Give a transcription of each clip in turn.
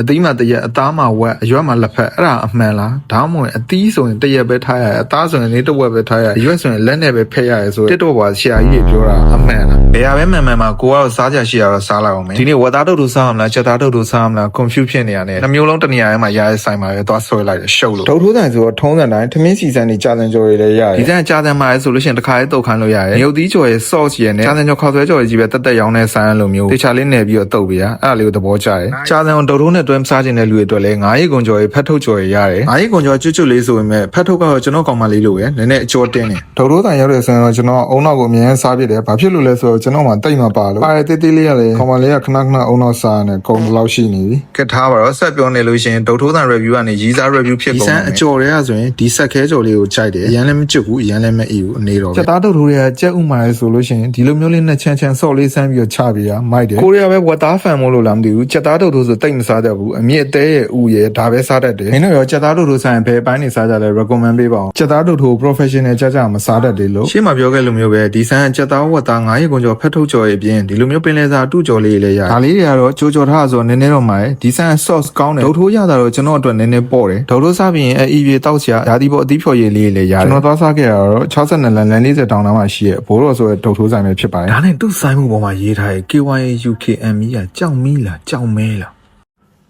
အသီးမှာတရက်အသားမှာဝက်အရွက်မှာလက်ဖက်အဲ့ဒါအမှန်လားဒါမှမဟုတ်အသီးဆိုရင်တရက်ပဲထားရတယ်အသားဆိုရင်လေးတစ်ဝက်ပဲထားရတယ်အရွက်ဆိုရင်လက်နဲ့ပဲဖက်ရတယ်ဆိုတစ်တော့ပါဆရာကြီးပြောတာအမှန်လားဘယ်ဟာပဲမှန်မှန်မှာကိုကတော့စားကြရှိရတော့စားလိုက်အောင်မယ်ဒီနေ့ဝက်သားတုတ်တို့စားအောင်လားချက်သားတုတ်တို့စားအောင်လား confuse ဖြစ်နေရတယ်နှမျိုးလုံးတစ်နေရာထဲမှာရတဲ့ဆိုင်မှာပဲသွားဆွဲလိုက်တယ်ရှုပ်လို့ဒုတ်ထိုးဆိုင်ဆိုတော့ထုံးစံတိုင်းထမင်းစီစံနေကြာစံကြော်တွေလည်းရတယ်ဒီစံကြာစံမှာလဲဆိုလို့ရှိရင်တစ်ခါလေးတုတ်ခမ်းလို့ရတယ်မြုပ်သီးကြော်ရဲ့ sauce ရဲ့နဲ့ကြာစံကြော်ခေါက်ဆွဲကြော်ကြီးပဲတက်တက်ရောင်းတဲ့ဆိုင်လိုမျိုးတေချာလေးနယ်ပြီးတော့တုတ်ပြရအဲ့ဒါလေးကိုသဘောကျတယ်ကြာစံဒုတ်ထိုးနဲ့တွဲမစားခြင်းတဲ့လူတွေအတွက်လည်း9ရက်ကုန်ကြော်ရဲ့ဖက်ထုတ်ကြော်ရရတယ်9ရက်ကုန်ကြော်ကျွတ်ကျွတ်လေးဆိုပေမဲ့ဖက်ထုတ်ကတော့ကျွန်တော်ကောင်မလေးလိုပဲနည်းနည်းအကျော်တင်းတယ်ဒုတ်ထိုးဆိုင်ရောက်တဲ့ဆိုရင်တော့ကျွန်တော်အုံနောက်ကိုအမြဲစားပြစ်တယ်ဘာဖြစ်လို့လဲဆိုတော့ကျွန်တော်မှတိတ်မပါလို့ပါရတေးသေးလေးရလေကောင်မလေးကခဏခဏအုံနောက်စားနေကုန်လောက်ရှိနေပြီကက်ထားပါတော့ဆက်ပြောနေလို့ရှိရင်ဒုတ်ထိုးဆိုင် review ကနေရီးစား review ဖြစ်ကုန်တယ်ဒီစံအကျော်တွေကဆိုရင်ဒီဆက်ခဲကျော်လေးကိုကြိုက်တယ်အရန်လည်းမကျွတ်ဘူးအရန်လည်းမအီဘူးအနေတော့ချက်သားဒုတ်ထိုးတွေကကြက်ဥမာလေဆိုလို့ရှိရင်ဒီလိုမျိုးလေးနဲ့ချမ်းဆော့လေးစမ်းပြီးတော့ချပြရမိုက်တယ်ကိုရီးယားပဲဝက်သားဖန်မို့လို့လားမသိဘူးချက်သားဒုတ်ထိုးဆိုတိတ်မစားတတ်ဘူးအမြင့်အသေးရဲ့ဥရဲ့ဒါပဲစားတတ်တယ်မင်းတို့ရောချက်သားဒုတ်ထိုးဆိုင်ဘယ်ပိုင်းနေစားကြလဲ recommend ပေးပါအောင်ချက်သားဒုတ်ထိုး professional ကြမစားတတ်သေးလို့ရှေ့မှာပြောခဲ့လိုမျိုးပဲဒီစံချက်သားဝက်သား9ရက်ကုန်ကျော်ဖက်ထုတ်ကျော်ရဲ့အပြင်ဒီလိုမျိုးပင်လယ်စာတူကျော်လေးလည်းရတယ်ဒါလေးတွေကတော့ကြိုးကြော်ထားဆိုနည်းနည်းတော့မှဒီစံ sauce ကောင်းတယ်ဒုတ်ထိုးရတာတော့ကျွန်တော်အတွက်နည်းနည်းပေါ့တယ်ဒုတ်ထိုးစားပြီးရင်အီပြေတောက်စရာဓာတိပေါ်အသီးဖြော်ရည်လေးလည်းရတယ်ကျွန်တော်သွားစားခဲ့ရတော့62လမ်း40တောင်နားမှာရှိရဲ့ဘိုးတော်ဆိုတဲ့ဒုတ်ထိုးဆိုင်ပဲဖြစ်ပါတယ်ဒါနဲ့သူ့ဆိုင်မှုပေါ်မှာရေးထားတဲ့ KYUKME ကကြောက်မီးလားကြောက်မဲလား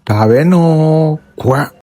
ဒါပဲနော်ခွတ်